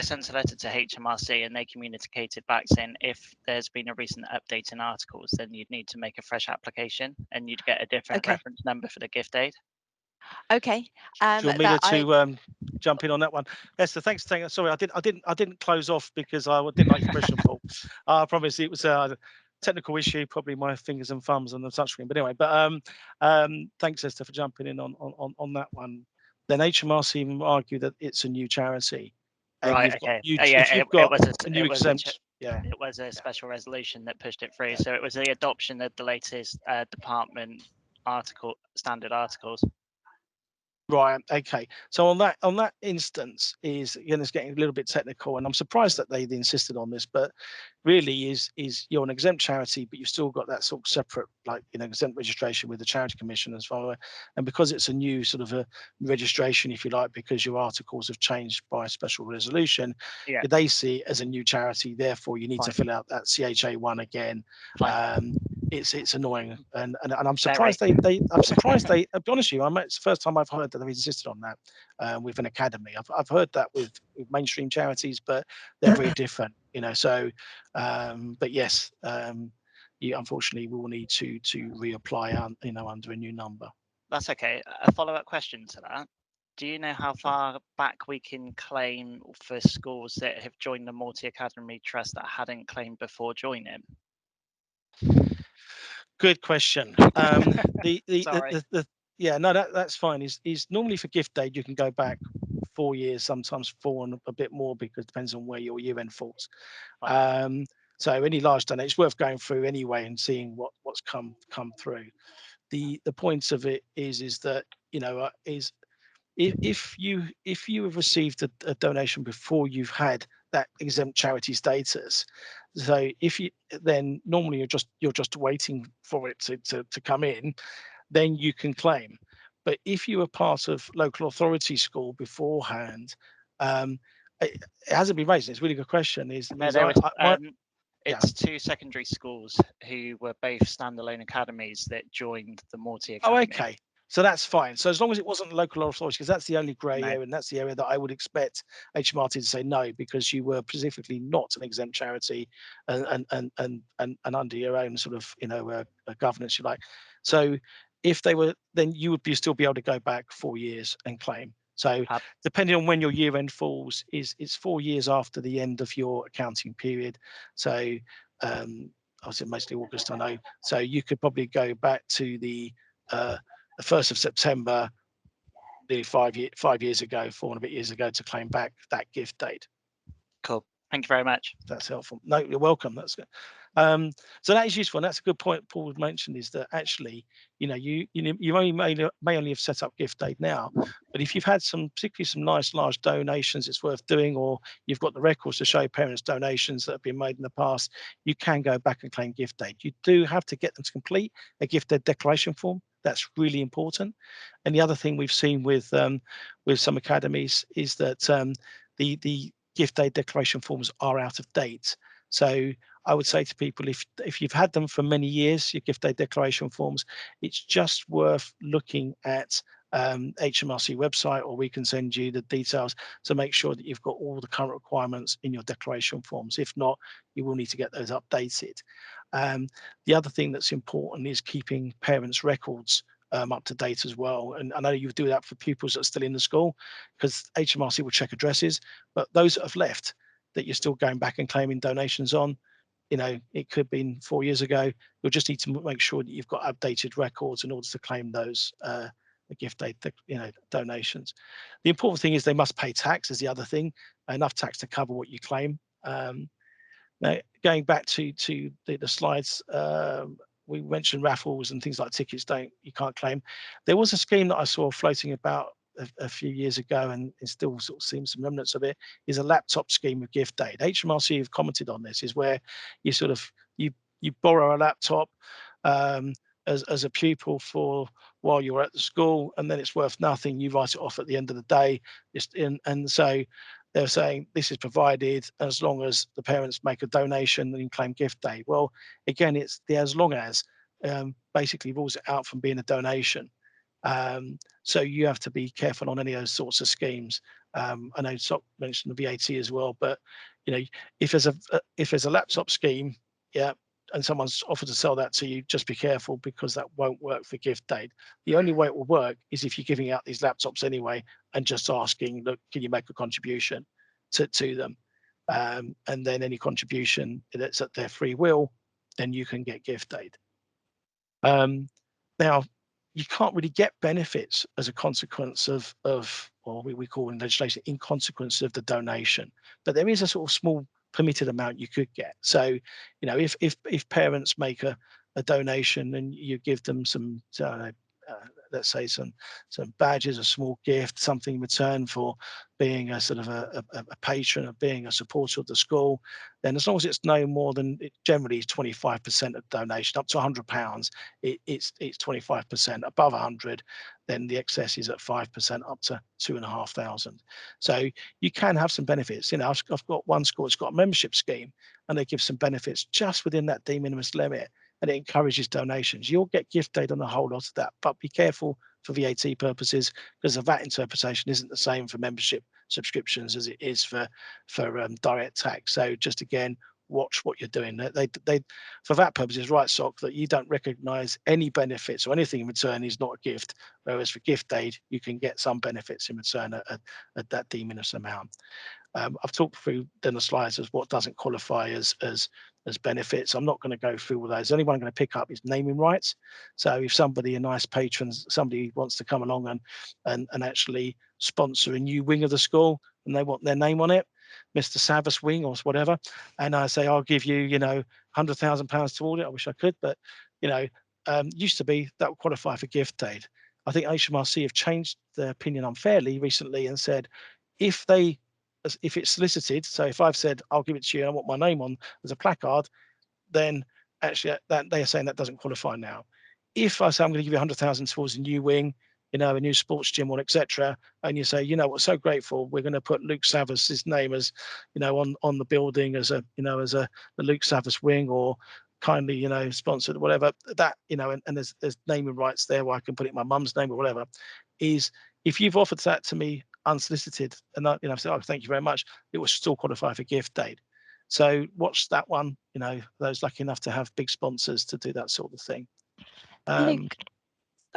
sent a letter to HMRC, and they communicated back saying if there's been a recent update in articles, then you'd need to make a fresh application, and you'd get a different reference number for the gift aid. Okay. Do you want me to jump in on that one? Esther, thanks for taking that. Sorry, I didn't close off because I didn't like your question, Paul. I promise it was a technical issue, probably my fingers and thumbs on the touchscreen. But anyway, thanks, Esther, for jumping in on that one. Then HMRC argue that it's a new charity. Right. Okay. It was a special resolution that pushed it through. So it was the adoption of the latest department standard articles. Right. Okay. So on that instance is, again, it's getting a little bit technical, and I'm surprised that they insisted on this, but really is you're an exempt charity, but you've still got that sort of separate, like, you know, exempt registration with the Charity Commission as well. And because it's a new sort of a registration, if you like, because your articles have changed by special resolution, they see it as a new charity. Therefore, you need to fill out that CHA1 again. it's annoying, and I'm surprised I'm surprised they. I'll be honest with you, it's the first time I've heard that they've insisted on that with an academy. I've heard that with mainstream charities, but they're very different, So, but yes, you unfortunately will need to reapply, under a new number. That's okay. A follow-up question to that. Do you know how far back we can claim for schools that have joined the multi-academy trust that hadn't claimed before joining? Good question. Yeah, no, that's fine. Is normally for gift aid you can go back 4 years, sometimes 4 and a bit more, because it depends on where your year end falls. Right. So any large donation, it's worth going through anyway and seeing what's come through. The point of it is that if you have received a donation before you've had that exempt charity status, so then normally you're just waiting for it to come in, then you can claim. But if you were part of local authority school beforehand, it hasn't been raised. It's a really good question. It's 2 secondary schools who were both standalone academies that joined the multi-academy. Oh, okay. So that's fine. So as long as it wasn't local authority, because that's the only grey area, and that's the area that I would expect HMRC to say no, because you were specifically not an exempt charity and under your own sort of governance, you like. So if they were, then you would still be able to go back 4 years and claim. So depending on when your year end falls, it's 4 years after the end of your accounting period. So obviously mostly August, I know. So you could probably go back to the 1st of September, the 5 years ago, 4 and a bit years ago, to claim back that gift date. Cool. Thank you very much. That's helpful. No, you're welcome. That's good. So that is useful. And that's a good point Paul mentioned, is that actually, you may only have set up gift aid now, but if you've had particularly some nice large donations, it's worth doing, or you've got the records to show parents' donations that have been made in the past, you can go back and claim gift aid. You do have to get them to complete a gift aid declaration form. That's really important. And the other thing we've seen with some academies is that the gift aid declaration forms are out of date. So I would say to people, if you've had them for many years, your gift aid declaration forms, it's just worth looking at HMRC website, or we can send you the details to make sure that you've got all the current requirements in your declaration forms. If not, you will need to get those updated. The other thing that's important is keeping parents' records up to date as well. And I know you do that for pupils that are still in the school, because HMRC will check addresses, but those that have left, that you're still going back and claiming donations on, it could have been 4 years ago. You'll just need to make sure that you've got updated records in order to claim those gift aid, donations. The important thing is they must pay tax, is the other thing, enough tax to cover what you claim. Now, going back to the slides, we mentioned raffles and things like tickets you can't claim. There was a scheme that I saw floating about a few years ago, and it still sort of seems some remnants of it, is a laptop scheme with gift aid. HMRC have commented on this, is where you sort of you borrow a laptop as a pupil for while you're at the school, and then it's worth nothing. You write it off at the end of the day. And so they're saying this is provided as long as the parents make a donation and claim gift aid. Well, again, it's the as long as basically rules it out from being a donation. So you have to be careful on any of those sorts of schemes. I know Soc mentioned the VAT as well, but if there's a laptop scheme, and someone's offered to sell that to you, just be careful, because that won't work for gift aid. The only way it will work is if you're giving out these laptops anyway and just asking, look, can you make a contribution to them? And then any contribution that's at their free will, then you can get gift aid. Now, you can't really get benefits as a consequence of or we call in legislation, in consequence of the donation, but there is a sort of small permitted amount you could get. So, if parents make a donation and you give them some, let's say some badges, a small gift, something in return for being a sort of a patron, of being a supporter of the school, then as long as it's no more than, it generally is 25% of donation. Up to £100, it's 25%. Above 100, then the excess is at 5%, up to 2,500. So you can have some benefits. I've got one school that's got a membership scheme, and they give some benefits just within that de minimis limit. and it encourages donations. You'll get gift aid on a whole lot of that, but be careful for VAT purposes, because the VAT interpretation isn't the same for membership subscriptions as it is for direct tax. So just again, watch what you're doing. They for VAT purposes, right, Soc, that you don't recognise any benefits or anything in return is not a gift, whereas for gift aid you can get some benefits in return at that de minimis amount. I've talked through then the slides as what doesn't qualify as benefits. I'm not going to go through all those. The only one I'm going to pick up is naming rights. So if somebody, a nice patron, somebody wants to come along and actually sponsor a new wing of the school and they want their name on it, Mr. Savvas wing or whatever, and I say I'll give you, £100,000 toward it. I wish I could, but used to be that would qualify for gift aid. I think HMRC have changed their opinion unfairly recently and said if it's solicited, so if I've said I'll give it to you and I want my name on as a placard, then actually that they are saying that doesn't qualify now. If I say I'm going to give you 100,000 towards a new wing, a new sports gym or etc., and you say, we're so grateful, we're going to put Luke Savvas' name as, on the building as the Luke Savvas wing, or kindly, sponsored, whatever, that, and there's naming rights there where I can put it my mum's name or whatever, is if you've offered that to me unsolicited and I've said, oh, thank you very much, it will still qualify for gift aid. So watch that one, those lucky enough to have big sponsors to do that sort of thing. Luke,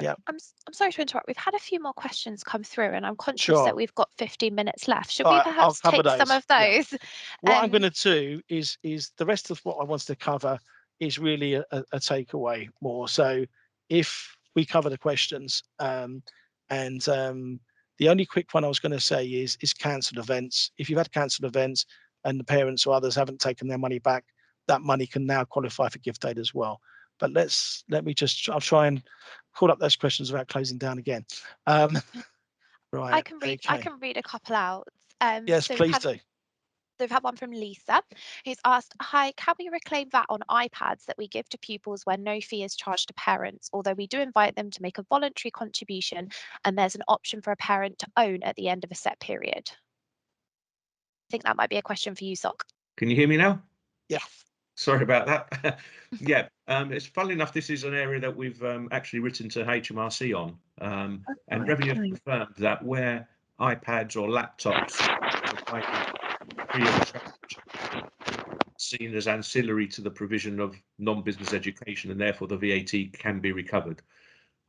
yeah, I'm sorry to interrupt. We've had a few more questions come through, and I'm conscious that we've got 15 minutes left. Should we perhaps take some of those? Yeah. What I'm going to do is the rest of what I wanted to cover is really a takeaway more. So if we cover the questions, the only quick one I was going to say is cancelled events. If you've had cancelled events and the parents or others haven't taken their money back, that money can now qualify for gift aid as well. But I'll try and call up those questions without closing down again. Right. I can read a couple out. Yes, so please do. We've had one from Lisa, who's asked, hi, can we reclaim VAT on iPads that we give to pupils where no fee is charged to parents, although we do invite them to make a voluntary contribution and there's an option for a parent to own at the end of a set period? I think that might be a question for you, Soc. Can you hear me now? Yes. Sorry about that. Yeah, it's funnily enough, this is an area that we've actually written to HMRC on, and Revenue have confirmed that where iPads or laptops are free of charge, seen as ancillary to the provision of non-business education, and therefore the VAT can be recovered.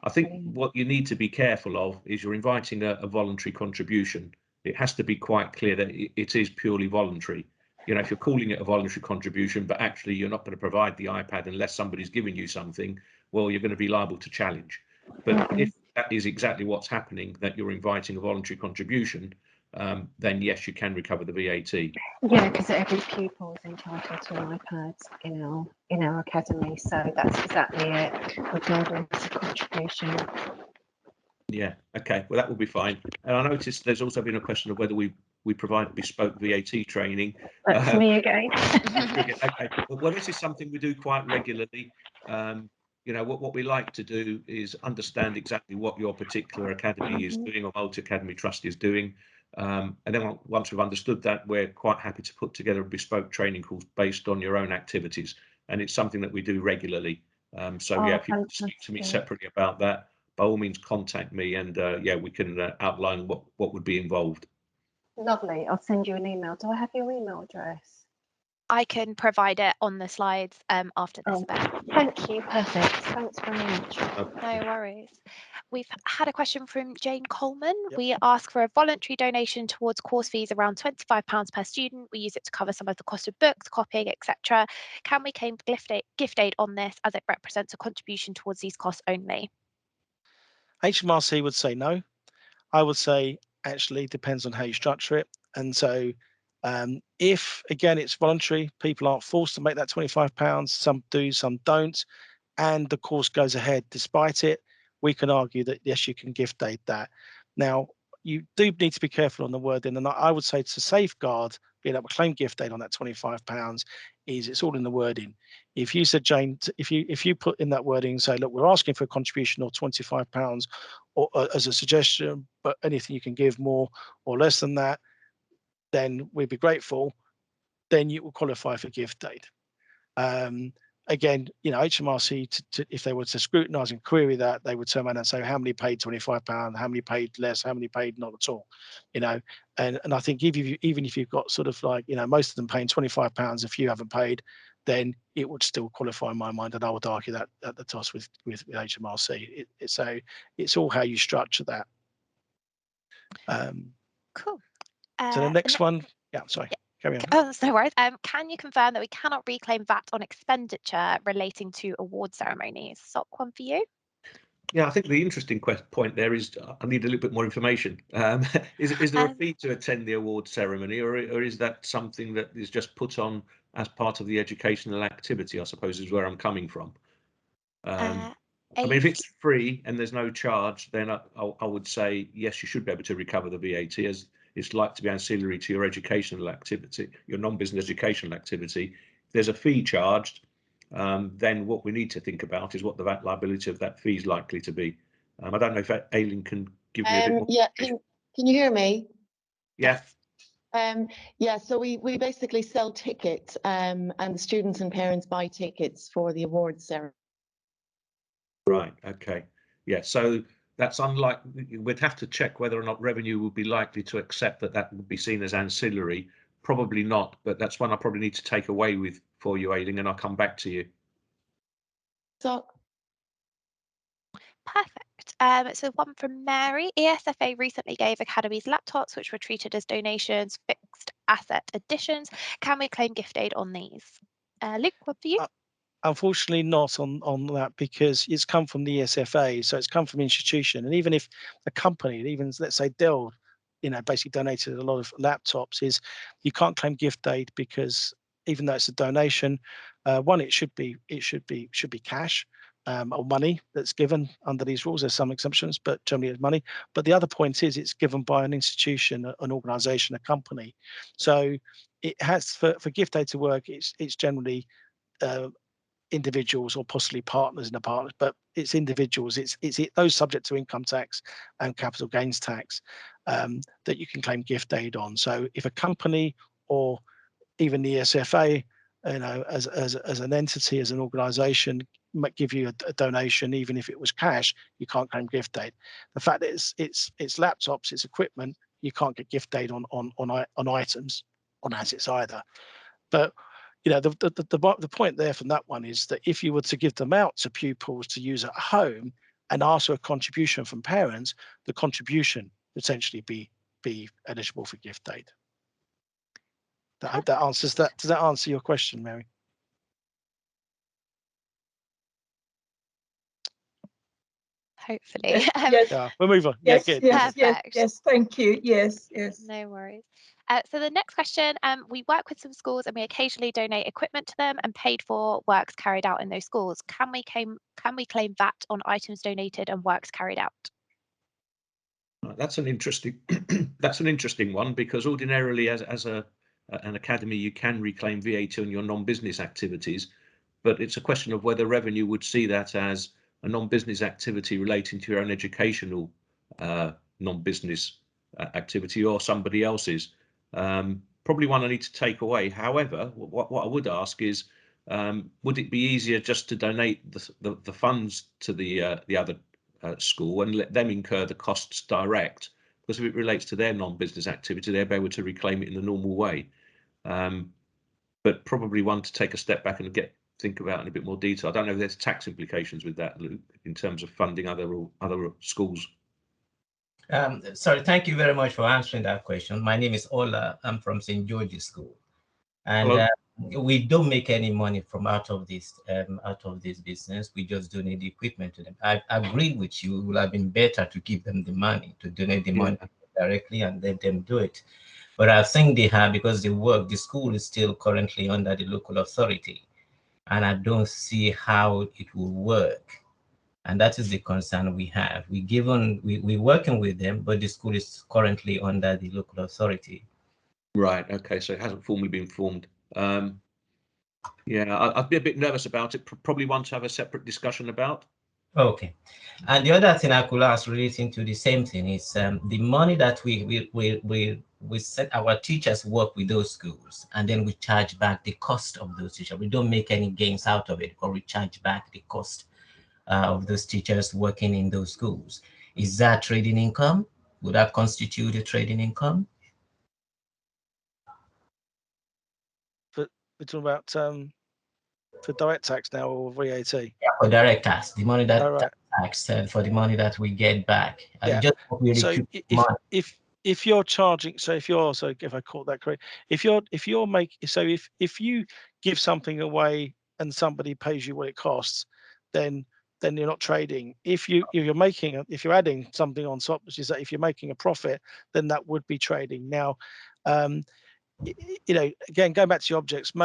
I think what you need to be careful of is you're inviting a voluntary contribution. It has to be quite clear that it is purely voluntary. If you're calling it a voluntary contribution, but actually you're not going to provide the iPad unless somebody's giving you something, well, you're going to be liable to challenge. But if that is exactly what's happening, that you're inviting a voluntary contribution, then yes, you can recover the VAT. Yeah, because every pupil is entitled to an iPad in our academy, so that's exactly it. Regardless of contribution. Yeah. Okay. Well, that will be fine. And I noticed there's also been a question of whether we provide bespoke VAT training. That's me again. Okay. Well, this is something we do quite regularly. What we like to do is understand exactly what your particular academy is doing or multi-academy trust is doing. And then once we've understood that, we're quite happy to put together a bespoke training course based on your own activities. And it's something that we do regularly. If you speak to me separately about that, by all means contact me, and we can outline what would be involved. Lovely. I'll send you an email. Do I have your email address? I can provide it on the slides after this event. Thank you. Perfect. Thanks very much. No worries. We've had a question from Jane Coleman. Yep. We ask for a voluntary donation towards course fees around £25 per student. We use it to cover some of the cost of books, copying, etc. Can we claim gift aid on this as it represents a contribution towards these costs only? HMRC would say no. I would say actually depends on how you structure it. And so if, again, it's voluntary, people aren't forced to make that £25, some do, some don't, and the course goes ahead despite it, we can argue that, yes, you can gift aid that. Now, you do need to be careful on the wording, and I would say to safeguard being able to claim gift aid on that £25 is it's all in the wording. If you said, Jane, if you put in that wording and say, look, we're asking for a contribution of £25 or as a suggestion, but anything you can give more or less than that, then we'd be grateful. Then you will qualify for gift aid. again, you know, HMRC, if they were to scrutinise and query that, they would turn around and say how many paid £25, how many paid less, how many paid not at all, you know. And I think even if you've got sort of like, you know, most of them paying £25, if you haven't paid, then it would still qualify in my mind, and I would argue that at the toss with HMRC. So it's all how you structure that. Cool. So the next one, yeah, sorry. Carry on. Oh, that's no worries. Can you confirm that we cannot reclaim VAT on expenditure relating to award ceremonies? Soc, one for you. Yeah, I think the interesting point there is I need a little bit more information. Is there a fee to attend the award ceremony, or is that something that is just put on as part of the educational activity, I suppose is where I'm coming from. I mean, if it's free and there's no charge, then I would say, yes, you should be able to recover the VAT, as it's like to be ancillary to your educational activity, your non-business educational activity. If there's a fee charged, then what we need to think about is what the VAT liability of that fee is likely to be. I don't know if Aileen can give me a bit more. Yeah, can you hear me? Yeah. Yeah, so we basically sell tickets, and the students and parents buy tickets for the awards ceremony. Right, okay. Yeah, so that's unlikely. We'd have to check whether or not revenue would be likely to accept that would be seen as ancillary. Probably not, but that's one I probably need to take away with for you, Aileen, and I'll come back to you. So perfect. So one from Mary. ESFA recently gave academies laptops which were treated as donations, fixed asset additions. Can we claim gift aid on these? Luke, what for you? Unfortunately not on that, because it's come from the ESFA, so it's come from institution. And even if a company, even let's say Dell, you know, basically donated a lot of laptops, is you can't claim gift aid, because even though it's a donation, one, it should be cash or money that's given under these rules. There's some exemptions, but generally it's money. But the other point is it's given by an institution, an organisation, a company. So it has for gift aid to work. It's generally individuals or possibly partners in a partner, but it's individuals. It's those subject to income tax and capital gains tax that you can claim gift aid on. So if a company or even the ESFA, you know, as an entity, as an organisation, might give you a donation, even if it was cash, you can't claim gift aid. The fact that it's laptops, it's equipment, you can't get gift aid on items, on assets either. But you know, the point there from that one is that if you were to give them out to pupils to use at home and ask for a contribution from parents, the contribution potentially be eligible for gift aid. I hope that answers that. Does that answer your question, Mary? Hopefully. Yes. Yeah, we'll move on. Yes, Yeah, good. yes, thank you. Yes. No worries. So the next question, we work with some schools and we occasionally donate equipment to them and paid for works carried out in those schools. Can we claim VAT on items donated and works carried out? That's an interesting one, because ordinarily as an academy you can reclaim VAT on your non-business activities, but it's a question of whether revenue would see that as a non-business activity relating to your own educational non-business activity or somebody else's. Probably one I need to take away. However, what I would ask is, would it be easier just to donate the funds to the other school and let them incur the costs direct? Because if it relates to their non-business activity, they'll be able to reclaim it in the normal way. But probably one to take a step back and think about in a bit more detail. I don't know if there's tax implications with that, Luke, in terms of funding other schools. Sorry, thank you very much for answering that question. My name is Ola. I'm from St. George's School, and we don't make any money from out of this business. We just donate the equipment to them. I agree with you. It would have been better to give them the money, to donate the money directly and let them do it. But I think they have, because the school is still currently under the local authority, and I don't see how it will work. And that is the concern we have. We're working with them, but the school is currently under the local authority. Right. Okay. So it hasn't formally been formed. Yeah, I'd be a bit nervous about it. Probably want to have a separate discussion about. Okay. And the other thing I could ask relating to the same thing is the money that we set our teachers work with those schools, and then we charge back the cost of those teachers. We don't make any gains out of it, or we charge back the cost of those teachers working in those schools. Is that trading income? Would that constitute a trading income? But we're talking about for direct tax now or VAT? Yeah, for direct tax, the money that right. tax for the money that we get back. Yeah. Just really So if you're charging, so if I caught that correct, if you're making, so if you give something away and somebody pays you what it costs, then you're not trading. If you're adding something on top, which is that if you're making a profit, then that would be trading. Now, again, going back to the objects,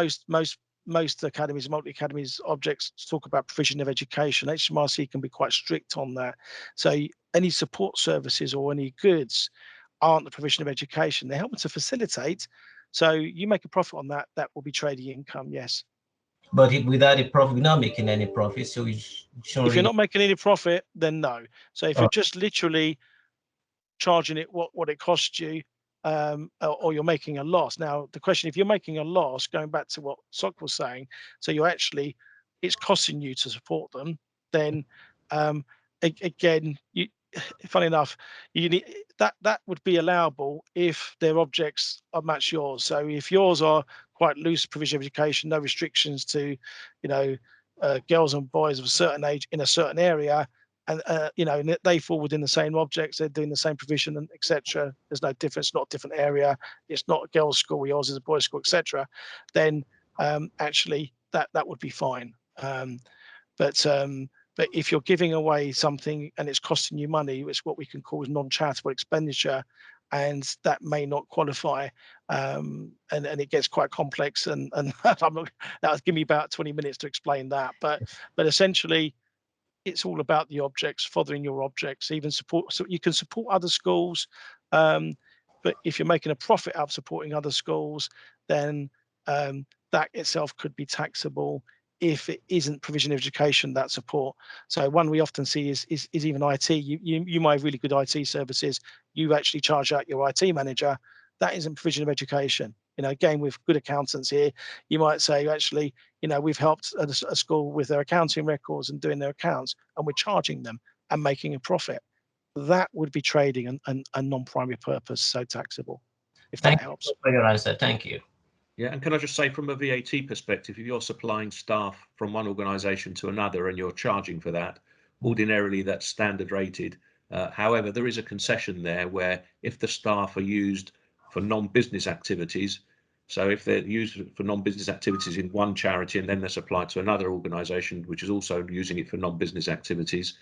most academies, multi-academies objects talk about provision of education. HMRC can be quite strict on that. So any support services or any goods aren't the provision of education. They're helping to facilitate. So you make a profit on that, that will be trading income, yes. But without a profit, we're not making any profit. So if you're not making any profit, then no. So if you're just literally charging it what it costs you, or you're making a loss. Now, the question, if you're making a loss, going back to what Soc was saying, so it's costing you to support them, then again, funny enough, you need that would be allowable if their objects match yours. So if yours are quite loose provision of education, no restrictions to, girls and boys of a certain age in a certain area, and they fall within the same objects, they're doing the same provision, and etc. There's no difference, not a different area. It's not a girls' school, yours is a boys' school, etc. Then actually that would be fine. But if you're giving away something and it's costing you money, it's what we can call non-charitable expenditure, and that may not qualify, and it gets quite complex. And that'll give me about 20 minutes to explain that. But essentially, it's all about the objects, fathering your objects, even support. So you can support other schools, but if you're making a profit out of supporting other schools, then that itself could be taxable if it isn't provision of education, that support. So one we often see is even IT. You might have really good IT services. You actually charge out your IT manager. That isn't provision of education. Again, with good accountants here, you might say, actually, we've helped a school with their accounting records and doing their accounts, and we're charging them and making a profit. That would be trading and non-primary purpose, so taxable, if that helps. Thank you for your answer. Thank you. Yeah, and can I just say, from a VAT perspective, if you're supplying staff from one organisation to another and you're charging for that, ordinarily that's standard rated. However, there is a concession there where if the staff are used for non-business activities, so if they're used for non-business activities in one charity and then they're supplied to another organisation which is also using it for non-business activities,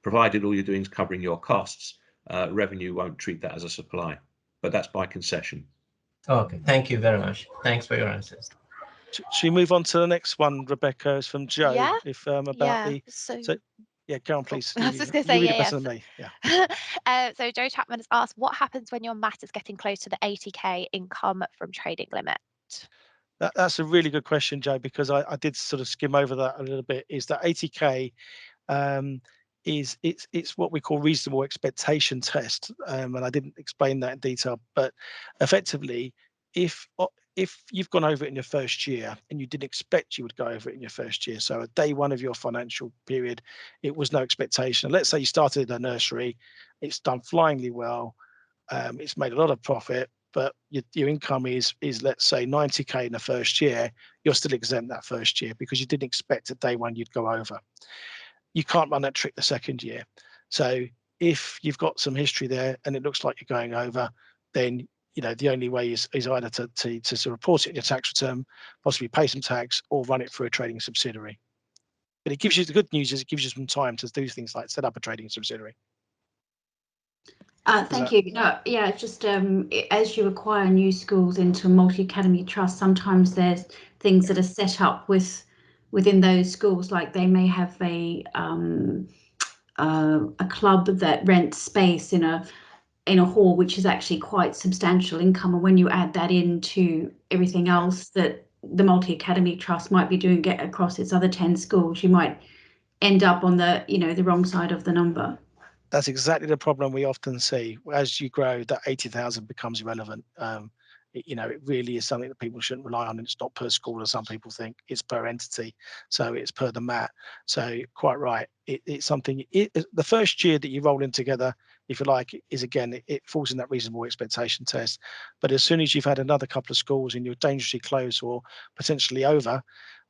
provided all you're doing is covering your costs, revenue won't treat that as a supply, but that's by concession. Okay, thank you very much. Thanks for your answers. Should we move on to the next one, Rebecca? Is from Joe. Yeah. Go on, please. I was just going to say, better than me. Yeah. So Joe Chapman has asked, what happens when your MAT is getting close to the 80k income from trading limit? That's a really good question, Joe, because I did sort of skim over that a little bit. Is that 80k it's what we call reasonable expectation test, and I didn't explain that in detail, but effectively, if you've gone over it in your first year and you didn't expect you would go over it in your first year, so at day one of your financial period, it was no expectation. Let's say you started a nursery, it's done flyingly well, it's made a lot of profit, but your income is let's say 90k in the first year, you're still exempt that first year because you didn't expect at day one you'd go over. You can't run that trick the second year. So if you've got some history there and it looks like you're going over, then the only way is either to sort of report it in your tax return, possibly pay some tax, or run it through a trading subsidiary. But it gives you, the good news is it gives you some time to do things like set up a trading subsidiary. Thank you. Yeah, just as you acquire new schools into a multi-academy trust, sometimes there's things that are set up within those schools, like they may have a club that rents space in a hall, which is actually quite substantial income, and when you add that into everything else that the multi-academy trust might be doing, get across its other 10 schools, you might end up on the, the wrong side of the number. That's exactly the problem we often see. As you grow, that 80,000 becomes irrelevant. It really is something that people shouldn't rely on. It's not per school, as some people think. It's per entity, so it's per the MAT. So quite right. It's something. The first year that you roll in together, if you like, is again it falls in that reasonable expectation test. But as soon as you've had another couple of schools and you're dangerously close or potentially over,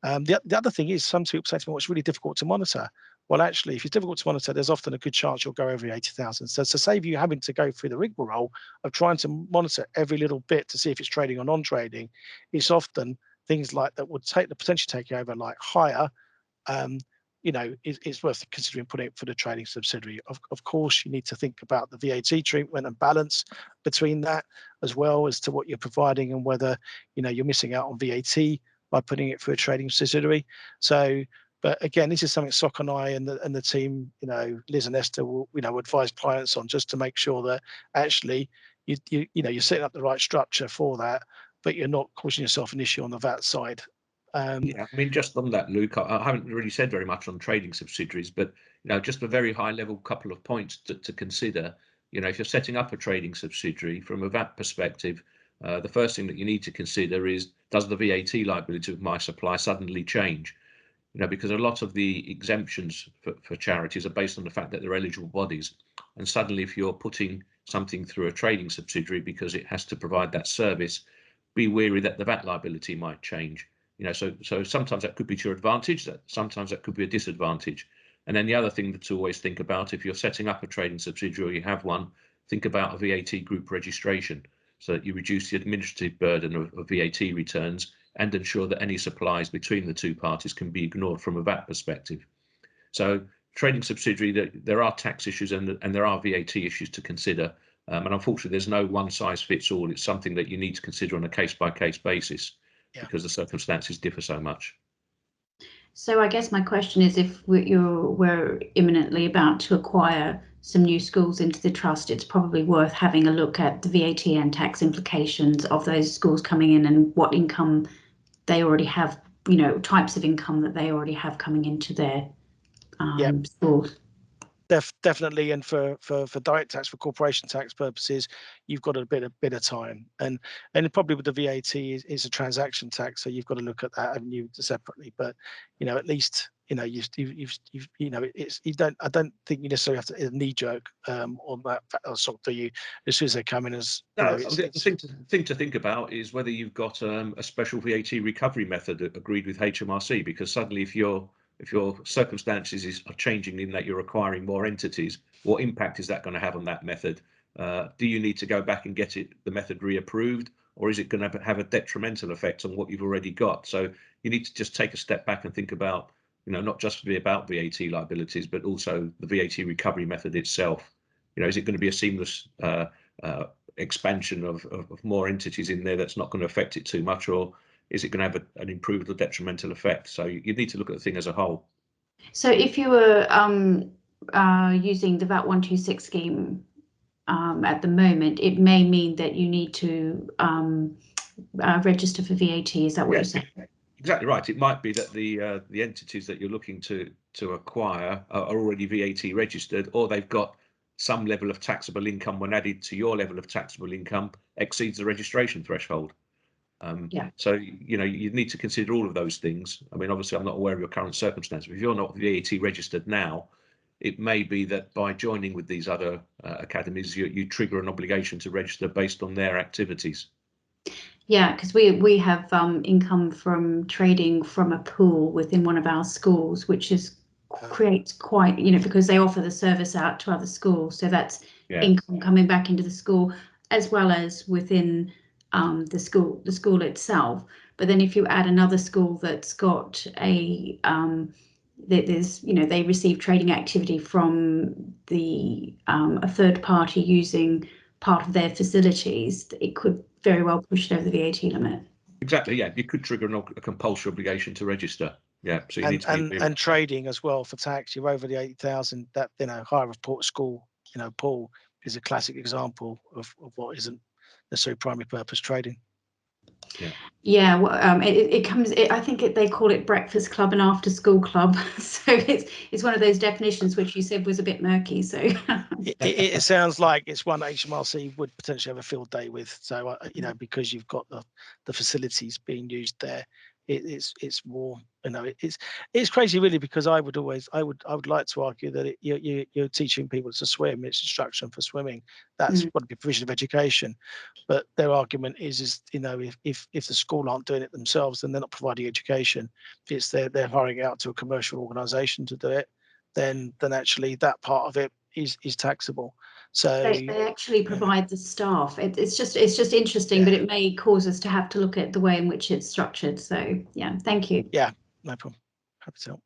the other thing is some people say to me, "Well, it's really difficult to monitor." Well, actually, if it's difficult to monitor, there's often a good chance you'll go over 80,000. So to save you having to go through the rigmarole of trying to monitor every little bit to see if it's trading or non-trading, it's often things like that would potentially take you over like higher. It's worth considering putting it for the trading subsidiary. Of course, you need to think about the VAT treatment and balance between that, as well as to what you're providing and whether you're missing out on VAT by putting it for a trading subsidiary. So. But again, this is something Soc and I and the team, Liz and Esther will, advise clients on, just to make sure that actually you're setting up the right structure for that, but you're not causing yourself an issue on the VAT side. Yeah, I mean, just on that, Luke, I haven't really said very much on trading subsidiaries, but just a very high level couple of points to consider. If you're setting up a trading subsidiary from a VAT perspective, the first thing that you need to consider is, does the VAT liability of my supply suddenly change? Because a lot of the exemptions for charities are based on the fact that they're eligible bodies. And suddenly, if you're putting something through a trading subsidiary because it has to provide that service, be wary that the VAT liability might change. So sometimes that could be to your advantage, sometimes that could be a disadvantage. And then the other thing to always think about, if you're setting up a trading subsidiary or you have one, think about a VAT group registration so that you reduce the administrative burden of VAT returns and ensure that any supplies between the two parties can be ignored from a VAT perspective. So trading subsidiary, there are tax issues and there are VAT issues to consider. And unfortunately, there's no one size fits all. It's something that you need to consider on a case-by-case basis because the circumstances differ so much. So I guess my question is, if we're imminently about to acquire some new schools into the trust, it's probably worth having a look at the VAT and tax implications of those schools coming in and what income they already have, types of income that they already have coming into their schools. Definitely, and for direct tax, for corporation tax purposes, you've got a bit of time, and probably with the VAT is a transaction tax, so you've got to look at that avenue separately. But at least I don't think you necessarily have to knee jerk on that sort of you as soon as they come in. As the thing to think about is whether you've got a special VAT recovery method agreed with HMRC, because suddenly if your circumstances are changing in that you're acquiring more entities, what impact is that going to have on that method? Do you need to go back and get the method reapproved, or is it going to have a detrimental effect on what you've already got? So you need to just take a step back and think about, not just about VAT liabilities, but also the VAT recovery method itself. Is it going to be a seamless expansion of more entities in there that's not going to affect it too much, or is it going to have an improved or detrimental effect? So you need to look at the thing as a whole. So if you were using the VAT 126 scheme at the moment, it may mean that you need to register for VAT. Is that what you're saying? Exactly right. It might be that the entities that you're looking to acquire are already VAT registered, or they've got some level of taxable income when added to your level of taxable income exceeds the registration threshold. So you need to consider all of those things. I mean, obviously, I'm not aware of your current circumstances. If you're not VAT registered now, it may be that by joining with these other academies, you trigger an obligation to register based on their activities. Yeah, because we have income from trading from a pool within one of our schools, which creates quite, because they offer the service out to other schools. So that's income coming back into the school, as well as within the school itself. But then if you add another school that's got they receive trading activity from a third party using part of their facilities, it could very well push it over the VAT limit. Exactly. Yeah, you could trigger a compulsory obligation to register. Yeah, so you need to be and trading as well for tax. You're over the 80,000. That higher report school pool is a classic example of what isn't necessarily primary purpose trading. Yeah, well, it comes. I think they call it breakfast club and after school club. So it's one of those definitions which you said was a bit murky. So it sounds like it's one HMRC would potentially have a field day with. So you know, because you've got the facilities being used there, it's more, you know, it's crazy really, because I would like to argue that you're teaching people to swim. It's instruction for swimming. That's what the provision of education. But their argument is you know, if the school aren't doing it themselves, then they're not providing education. If it's they're hiring out to a commercial organisation to do it, then actually that part of it is taxable. So they actually provide the staff. It's just interesting, but it may cause us to have to look at the way in which it's structured. So yeah, thank you. Yeah, no problem. Happy to help.